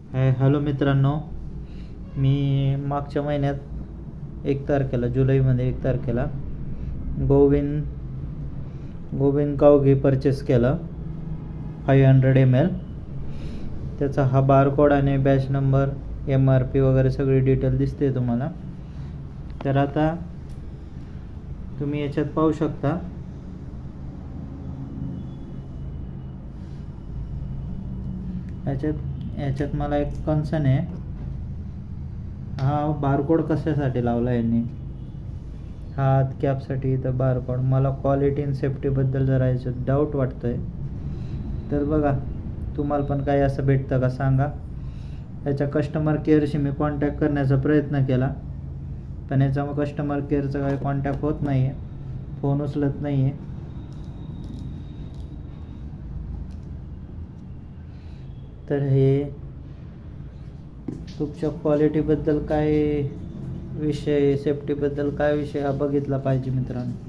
Hello मित्रांनो, मी मागच्या महिन्यात 1 तारखेला जुलैमध्ये 1 तारखेला गोविंद काव घी परचेस केलं 500 ml. त्याचा हा बारकोड आणि बॅच नंबर, MRP वगैरे सगळी डिटेल दिसते तुम्हाला. तर आता तुम्ही याच्यात पाहू शकता, याच्यात मला एक कन्सर्न आहे, हा बारकोड कशासाठी लावला यांनी. हा कॅपसाठी तर बारकोड, मला क्वालिटी आणि सेफ्टीबद्दल जरा याच्यात डाऊट वाटतोय. तर बघा, तुम्हाला पण काही असं भेटतं का सांगा. याच्या कस्टमर केअरशी मी कॉन्टॅक्ट करण्याचा प्रयत्न केला, पण याचा कस्टमर केअरचा काही कॉन्टॅक्ट होत नाही आहे, फोन उचलत नाही आहे. तर हे तुमच्या क्वालिटीबद्दल काय विषय, सेफ्टीबद्दल काय विषय हा बघितला पाहिजे मित्रांनो.